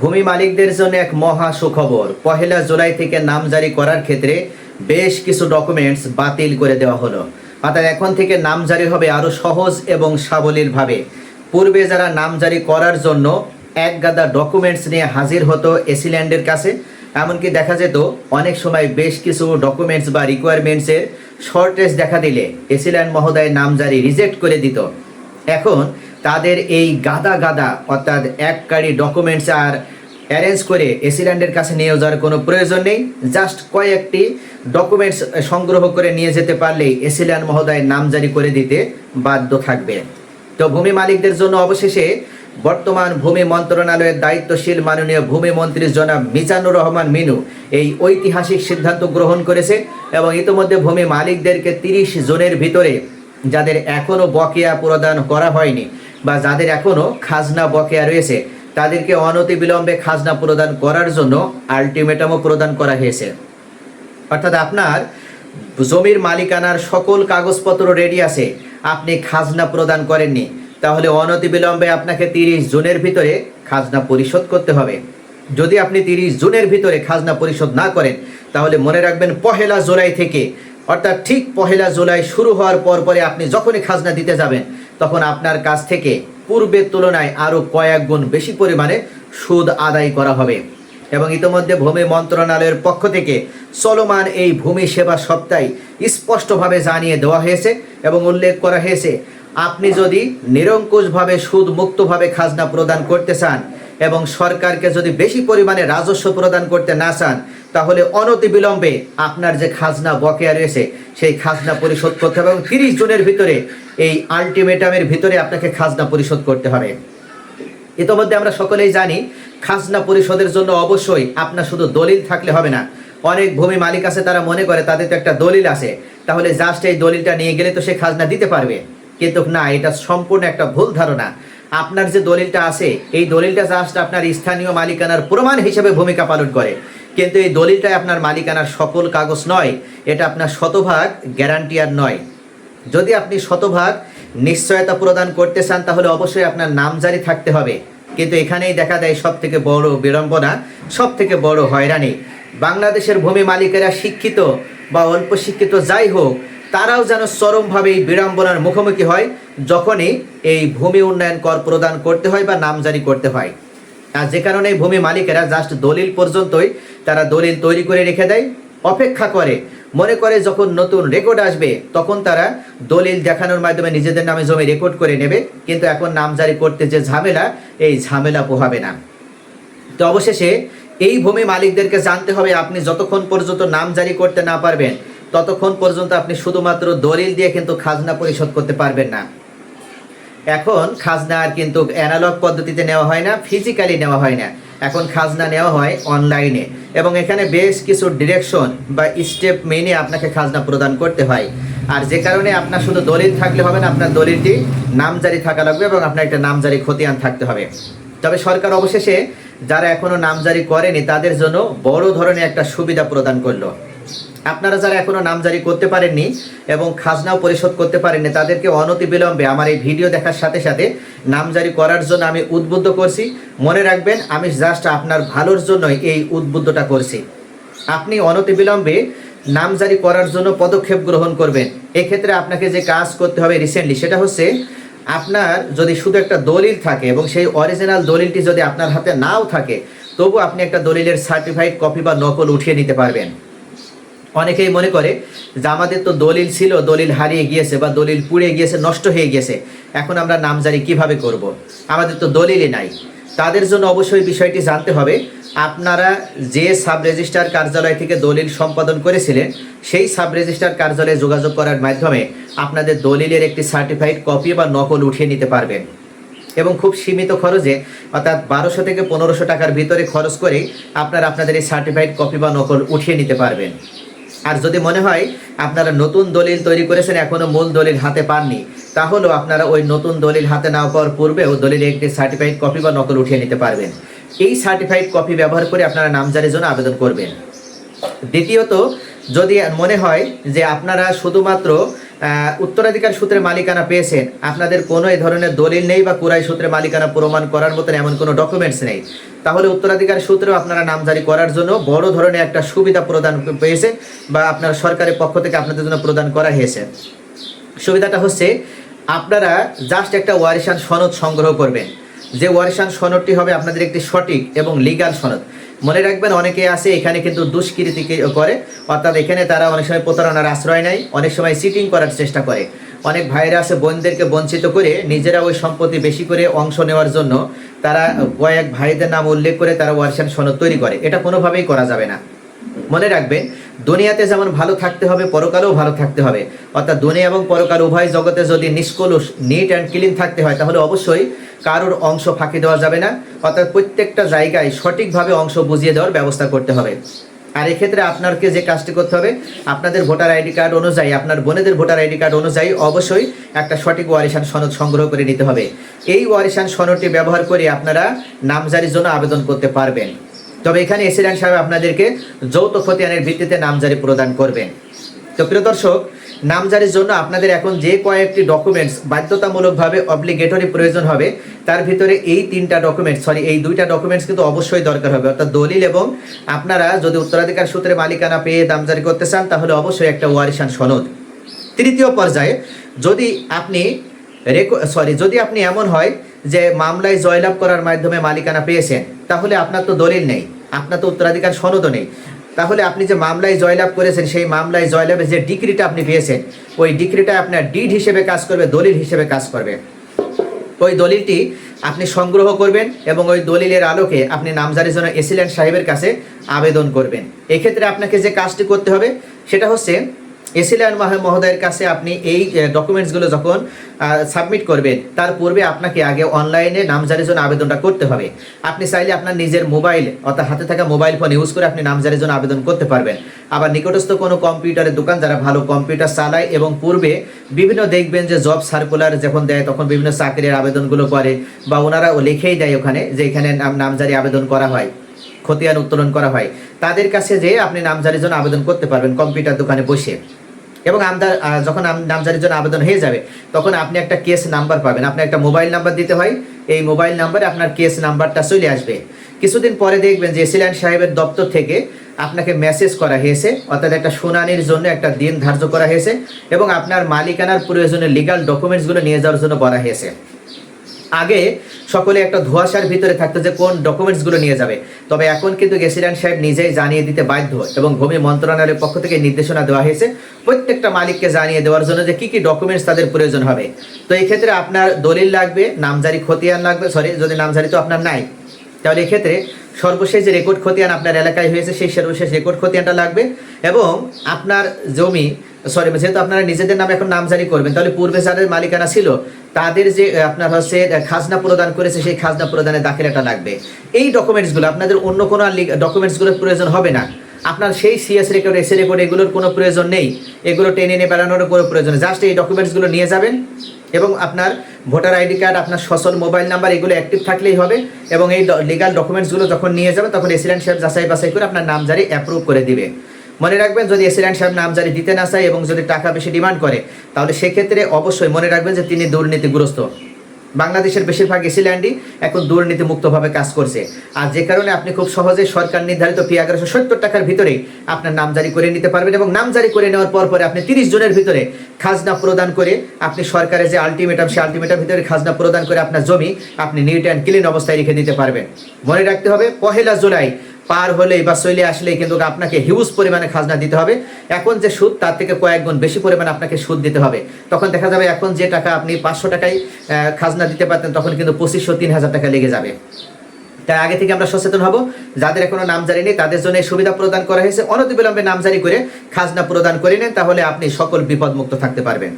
ভূমি মালিকদের জন্য এক মহা সুখবর। 1 জুলাই থেকে নাম জারি করার ক্ষেত্রে বেশ কিছু ডকুমেন্টস বাতিল করে দেওয়া হলো। অর্থাৎ এখন থেকে নাম জারি হবে আরও সহজ এবং সাবলীলভাবে। পূর্বে যারা নাম জারি করার জন্য এক গাদা ডকুমেন্টস নিয়ে হাজির হতো এসিল্যান্ডের কাছে, এমনকি দেখা যেত অনেক সময় বেশ কিছু ডকুমেন্টস বা রিকোয়ারমেন্টসের শর্টেজ দেখা দিলে এসিল্যান্ড মহোদয় নাম জারি রিজেক্ট করে দিত। এখন তাদের এই গাদা গাদা অর্থাৎ এক কারি ডকুমেন্টস আর অ্যারেঞ্জ করে এসিল্যান্ডের কাছে নিয়ে যাওয়ার কোনো প্রয়োজন নেই। জাস্ট কয়েকটি ডকুমেন্টস সংগ্রহ করে নিয়ে যেতে পারলেই এসিল্যান্ড মহোদয় নাম জারি করে দিতে বাধ্য থাকবে। তো ভূমি মালিকদের জন্য অবশেষে বর্তমান ভূমি মন্ত্রণালয়ের দায়িত্বশীল মাননীয় ভূমি মন্ত্রী জনাব মিজানুর রহমান মিনু এই ঐতিহাসিক সিদ্ধান্ত গ্রহণ করেছে এবং ইতিমধ্যে ভূমি মালিকদেরকে 30 জুনের ভিতরে যাদের এখনও বকেয়া প্রদান করা হয়নি বা যাদের এখনও খাজনা বকেয়া রয়েছে তাদেরকে অনতিবিলম্বে খাজনা প্রদান করার জন্য আলটিমেটামও প্রদান করা হয়েছে। অর্থাৎ আপনার জমির মালিকানার সকল কাগজপত্র রেডি আছে, আপনি খাজনা প্রদান করেননি, তাহলে অনতিবিলম্বে আপনাকে 30 জুনের ভিতরে খাজনা পরিশোধ করতে হবে। যদি আপনি 30 জুনের ভিতরে খাজনা পরিশোধ না করেন তাহলে মনে রাখবেন 1 জুলাই থেকে অর্থাৎ ঠিক 1 জুলাই শুরু হওয়ার পরে আপনি যখনই খাজনা দিতে যাবেন তখন আপনার কাছ থেকে পূর্বের তুলনায় আরও কয়েক গুণ বেশি পরিমাণে সুদ আদায় করা হবে। এবং ইতিমধ্যে ভূমি মন্ত্রণালয়ের পক্ষ থেকে চলমান এই ভূমি সেবা সপ্তাহে স্পষ্টভাবে জানিয়ে দেওয়া হয়েছে এবং উল্লেখ করা হয়েছে, আপনি যদি নিরঙ্কুশভাবে সুদ মুক্তভাবে খাজনা প্রদান করতে চান এবং সরকারকে যদি বেশি পরিমাণে রাজস্ব প্রদান করতে না চান তাহলে অনতিবিলম্বে আপনার যে খাজনা বকেয়া রয়েছে সেই খাজনা পরিশোধ করতে হবে এবং 30 জুনের ভিতরে এই আলটিমেটামের ভিতরে আপনাকে খাজনা পরিশোধ করতে হবে। ইতিমধ্যে আমরা সকলেই জানি খাজনা পরিশোধের জন্য অবশ্যই আপনার শুধু দলিল থাকলে হবে না। অনেক ভূমি মালিক আছে তারা মনে করে তাদের তো একটা দলিল আছে, তাহলে জাস্ট এই দলিলটা নিয়ে গেলে তো সে খাজনা দিতে পারবে, কিন্তু না, এটা সম্পূর্ণ একটা ভুল ধারণা। আপনার যে দলিলটা আছে এই দলিলটা জাস্ট আপনার স্থানীয় মালিকানার প্রমাণ হিসেবে ভূমিকা পালন করে, কিন্তু এই দলিলটাই আপনার মালিকানার সকল কাগজ নয়, এটা আপনার শতভাগ গ্যারান্টিয়ার নয়। যদি আপনি শতভাগ নিশ্চয়তা প্রদান করতে চান তাহলে অবশ্যই আপনার নামজারি থাকতে হবে, কিন্তু এখানেই দেখা দেয় সব থেকে বড় বিড়ম্বনা, সব থেকে বড় হয়রানি। বাংলাদেশের ভূমি মালিকেরা শিক্ষিত বা অল্প শিক্ষিত যাই হোক, তারাও যেন চরমভাবে এই বিড়ম্বনার মুখোমুখি হয় যখনই এই ভূমি উন্নয়ন কর প্রদান করতে হয় বা নামজারি করতে হয়। আর যে কারণে ভূমি মালিকেরা জাস্ট দলিল পর্যন্তই তারা দলিল তৈরি করে রেখে দেয়, অপেক্ষা করে, মনে করে যখন নতুন রেকর্ড আসবে তখন তারা দলিল দেখানোর মাধ্যমে নিজেদের নামে জমি রেকর্ড করে নেবে, কিন্তু এখন নামজারি করতে যে ঝামেলা, এই ঝামেলা পোহাবে না। তো অবশেষে এই ভূমি মালিকদেরকে জানতে হবে, আপনি যতক্ষণ পর্যন্ত নামজারি করতে না পারবেন ততক্ষণ পর্যন্ত আপনি শুধুমাত্র দলিল দিয়ে কিন্তু খাজনা পরিশোধ করতে পারবেন না। এখন খাজনা আর কিন্তু অ্যানালগ পদ্ধতিতে নেওয়া হয় না, ফিজিক্যালি নেওয়া হয় না, এখন খাজনা নেওয়া হয় অনলাইনে এবং এখানে বেশ কিছু ডিরেকশন বা স্টেপ মেনে আপনাকে খাজনা প্রদান করতে হয়। আর যে কারণে আপনার শুধু দলিল থাকলে হবে না, আপনার দলিলটি নামজারি থাকা লাগবে এবং আপনার একটা নামজারি খতিয়ান থাকতে হবে। তবে সরকার অবশেষে যারা এখনও নামজারি করেনি তাদের জন্য বড় ধরনের একটা সুবিধা প্রদান করলো। আপনারা যারা এখনও নামজারি করতে পারেননি এবং খাজনাও পরিশোধ করতে পারেননি তাদেরকে অনতিবিলম্বে আমার এই ভিডিও দেখার সাথে সাথে নামজারি করার জন্য আমি উদ্বুদ্ধ করছি। মনে রাখবেন, আমি জাস্ট আপনার ভালোর জন্যই এই উদ্বুদ্ধটা করছি। আপনি অনতিবিলম্বে নামজারি করার জন্য পদক্ষেপ গ্রহণ করবেন। এক্ষেত্রে আপনাকে যে কাজ করতে হবে রিসেন্টলি সেটা হচ্ছে, আপনার যদি শুধু একটা দলিল থাকে এবং সেই অরিজিনাল দলিলটি যদি আপনার হাতে নাও থাকে তবু আপনি একটা দলিলের সার্টিফাইড কপি বা নকল উঠিয়ে নিতে পারবেন। অনেকেই মনে করে যে আমাদের তো দলিল ছিল, দলিল হারিয়ে গিয়েছে বা দলিল পুড়ে গিয়েছে, নষ্ট হয়ে গেছে, এখন আমরা নামজারি কিভাবে করব, আমাদের তো দলিলই নাই। তাদের জন্য অবশ্যই বিষয়টি জানতে হবে, আপনারা যে সাব রেজিস্ট্রার কার্যালয় থেকে দলিল সম্পাদন করেছিলেন সেই সাব রেজিস্ট্রার কার্যালয়ে যোগাযোগ করার মাধ্যমে আপনাদের দলিলের একটি সার্টিফাইড কপি বা নকল উঠিয়ে নিতে পারবেন এবং খুব সীমিত খরচে অর্থাৎ 1200 থেকে 1500 টাকার ভিতরে খরচ করেই আপনাদের এই সার্টিফাইড কপি বা নকল উঠিয়ে নিতে পারবেন। আর যদি মনে হয় আপনারা নতুন দলিল তৈরি করেছেন এখনও মূল দলিল হাতে পাননি, তাহলেও আপনারা ওই নতুন দলিল হাতে না পাওয়ার পূর্বেও দলিলের একটি সার্টিফাইড কপি বা নকল উঠিয়ে নিতে পারবেন। এই সার্টিফাইড কপি ব্যবহার করে আপনারা নামজারির জন্য আবেদন করবেন। দ্বিতীয়ত, যদি মনে হয় যে আপনারা শুধুমাত্র উত্তরাধিকার সূত্রে মালিকানা পেয়েছেন, আপনাদের কোনো এই ধরনের দলিল নেই বা কুরাই সূত্রে মালিকানা প্রমাণ করার মতন এমন কোনো ডকুমেন্টস নেই, তাহলে উত্তরাধিকার সূত্রেও আপনারা নামজারি করার জন্য বড় ধরনের একটা সুবিধা প্রদান পেয়েছে বা আপনার সরকারের পক্ষ থেকে আপনাদের জন্য প্রদান করা হয়েছে। সুবিধাটা হচ্ছে আপনারা জাস্ট একটা ওয়ারিশান সনদ সংগ্রহ করবেন, যে ওয়ারিশান সনদটি হবে আপনাদের একটি সঠিক এবং লিগ্যাল সনদ। মনে রাখবেন, অনেকে আছে এখানে কিন্তু দুষ্কৃতি করে, অর্থাৎ এখানে তারা অনেক সময় প্রতারণার আশ্রয় নেয়, অনেক সময় চিটিং করার চেষ্টা করে। অনেক ভাইরা আছে বোনদেরকে বঞ্চিত করে নিজেরা ওই সম্পত্তি বেশি করে অংশ নেওয়ার জন্য তারা কয়েক ভাইদের নাম উল্লেখ করে তারা ওয়ারিশান সনদ তৈরি করে। এটা কোনোভাবেই করা যাবে না। মনে রাখবেন, দুনিয়াতে যেমন ভালো থাকতে হবে, পরকালেও ভালো থাকতে হবে। অর্থাৎ দুনিয়া এবং পরকাল উভয় জগতে যদি নিষ্কলুষ, নিট অ্যান্ড ক্লিন থাকতে হয়, তাহলে অবশ্যই কারোর অংশ ফাঁকি দেওয়া যাবে না। অর্থাৎ প্রত্যেকটা জায়গায় সঠিকভাবে অংশ বুঝিয়ে দেওয়ার ব্যবস্থা করতে হবে। আর এক্ষেত্রে আপনাকে যে কাজটি করতে হবে, আপনাদের ভোটার আইডি কার্ড অনুযায়ী, আপনার বোনেদের ভোটার আইডি কার্ড অনুযায়ী অবশ্যই একটা সঠিক ওয়ারিশান সনদ সংগ্রহ করে নিতে হবে। এই ওয়ারিশান সনদটি ব্যবহার করে আপনারা নামজারির জন্য আবেদন করতে পারবেন। তবে এখানে এসিল্যান্ড সাহেব আপনাদেরকে যৌথ খতিয়ানের ভিত্তিতে নামজারি প্রদান করবেন। তো প্রিয় দর্শক, নামজারির জন্য আপনাদের এখন যে কয়েকটি ডকুমেন্টস বাধ্যতামূলকভাবে অব্লিগেটরি প্রয়োজন হবে, তার ভিতরে এই দুইটা ডকুমেন্টস কিন্তু অবশ্যই দরকার হবে, অর্থাৎ দলিল এবং আপনারা যদি উত্তরাধিকার সূত্রে মালিকানা পেয়ে নামজারি করতে চান তাহলে অবশ্যই একটা ওয়ারিশান সনদ। তৃতীয় পর্যায়ে যদি আপনি এমন হয় যে মামলায় জয়লাভ করার মাধ্যমে মালিকানা পেয়েছেন, তাহলে আপনার তো দলিল নেই, আপনার তো উত্তরাধিকার সনদও নেই। তাহলে আপনি যে মামলায় জয়লাভ করেছেন, সেই মামলায় জয়লাভের যে ডিক্রিটা আপনি পেয়েছেন, ওই ডিক্রিটা আপনার ডিড হিসেবে কাজ করবে, দলিল হিসেবে কাজ করবে। ওই দলিলটি আপনি সংগ্রহ করবেন এবং ওই দলিলের আলোকে আপনি নামজারির জন্য এসিল্যান্ড সাহেবের কাছে আবেদন করবেন। এক্ষেত্রে আপনাকে যে কাজটি করতে হবে সেটা হচ্ছে, এসিল্যান্ড মহোদয়ের কাছে আপনি এই ডকুমেন্টসগুলো যখন সাবমিট করবেন, তার পূর্বে আপনাকে আগে অনলাইনে নামজারির জন্য আবেদনটা করতে হবে। আপনি চাইলে আপনার নিজের মোবাইল অর্থাৎ হাতে থাকা মোবাইল ফোন ইউজ করে আপনি নামজারির জন্য আবেদন করতে পারবেন। আবার নিকটস্থ কোনো কম্পিউটারের দোকান, যারা ভালো কম্পিউটার চালায় এবং পূর্বে বিভিন্ন দেখবেন যে জব সার্কুলার যখন দেয় তখন বিভিন্ন চাকরির আবেদনগুলো করে, বা ওনারা লিখেই দেয় ওখানে যে এখানে নামজারি আবেদন করা হয়, খতিয়ান উত্তোলন করা হয়, তাদের কাছে যেয়ে আপনি নামজারির জন্য আবেদন করতে পারবেন কম্পিউটার দোকানে বসে। এবং যখন নামজারির জন্য আবেদন হয়ে যাবে তখন আপনি একটা কেস নাম্বার পাবেন, আপনি একটা মোবাইল নাম্বার দিতে হয়, এই মোবাইল নাম্বারে আপনার কেস নাম্বারটা চলে আসবে। কিছুদিন পরে দেখবেন যে এসিল্যান্ড সাহেবের দপ্তর থেকে আপনাকে মেসেজ করা হয়েছে, অর্থাৎ একটা শুনানির জন্য একটা দিন ধার্য করা হয়েছে এবং আপনার মালিকানার প্রয়োজনীয় লিগাল ডকুমেন্টসগুলো নিয়ে যাওয়ার জন্য বলা হয়েছে। আগে সকলে একটা ধোঁয়াশার ভিতরে থাকতো যে কোন ডকুমেন্টসগুলো নিয়ে যাবে, তবে এখন কিন্তু এসিল্যান্ড সাহেব নিজেই জানিয়ে দিতে বাধ্য এবং ভূমি মন্ত্রণালয়ের পক্ষ থেকে নির্দেশনা দেওয়া হয়েছে প্রত্যেকটা মালিককে জানিয়ে দেওয়ার জন্য যে কী কী ডকুমেন্টস তাদের প্রয়োজন হবে। তো এই ক্ষেত্রে আপনার দলিল লাগবে, নামজারি খতিয়ান লাগবে, যদি নামজারি তো আপনার নাই, তাহলে এক্ষেত্রে সর্বশেষ যে রেকর্ড খতিয়ান আপনার এলাকায় হয়েছে সেই সর্বশেষ রেকর্ড খতিয়ানটা লাগবে। এবং আপনার জমি যেহেতু আপনারা নিজেদের নামে এখন নামজারি করবেন, তাহলে পূর্বে যাদের মালিকানা ছিল তাদের যে আপনার হচ্ছে খাজনা প্রদান করেছে সেই খাজনা প্রদানের দাখিলাটা লাগবে। এই ডকুমেন্টসগুলো আপনাদের অন্য কোনো ডকুমেন্টসগুলোর প্রয়োজন হবে না। আপনার সেই সিএস রেকর্ড, এসি রেকর্ড এগুলোর কোনো প্রয়োজন নেই, এগুলো টেনে নিয়ে বেড়ানোর কোনো প্রয়োজন নেই। জাস্ট এই ডকুমেন্টসগুলো নিয়ে যাবেন এবং আপনার ভোটার আইডি কার্ড, আপনার সচল মোবাইল নাম্বার এগুলো অ্যাক্টিভ থাকলেই হবে। এবং এই লিগাল ডকুমেন্টসগুলো যখন নিয়ে যাবেন তখন এসিল্যান্ড সাহেব যাচাই বাছাই করে আপনার নামজারি অ্যাপ্রুভ করে দিবে। মনে রাখবেন, যদি এসিল্যান্ড সাহেব নামজারি দিতে না চায় এবং যদি টাকা বেশি ডিমান্ড করে, তাহলে সেক্ষেত্রে অবশ্যই মনে রাখবেন যে তিনি দুর্নীতিগ্রস্ত। বাংলাদেশের বেশিরভাগ এসিল্যান্ডই এখন দুর্নীতিমুক্তভাবে কাজ করছে, আর যে কারণে আপনি খুব সহজে সরকার নির্ধারিত ফি 1170 টাকার ভিতরে আপনার নামজারি করে নিতে পারবেন। এবং নামজারি করে নেওয়ার পরে আপনি 30 জনের ভিতরে খাজনা প্রদান করে আপনি সরকারের যে আলটিমেটাম, সেই আলটিমেটাম ভিতরে খাজনা প্রদান করে আপনার জমি আপনি নিট অ্যান্ড ক্লিন অবস্থায় রেখে দিতে পারবেন। মনে রাখতে হবে, 1 জুলাই পার হলেই বা চলে আসলেই কিন্তু আপনাকে হিউজ পরিমাণে খাজনা দিতে হবে। এখন যে সুদ তার থেকে কয়েক গুণ বেশি পরিমাণে আপনাকে সুদ দিতে হবে। তখন দেখা যাবে এখন যে টাকা আপনি 500 টাকায় খাজনা দিতে পারতেন, তখন কিন্তু 2500-3000 টাকা লেগে যাবে। তাই আগে থেকে আমরা সচেতন হব। যাদের এখনো নামজারি নেই তাদের জন্য সুবিধা প্রদান করা হয়েছে, অনতিবিলম্বে নামজারি করে খাজনা প্রদান করে নেন, তাহলে আপনি সকল বিপদমুক্ত থাকতে পারবেন।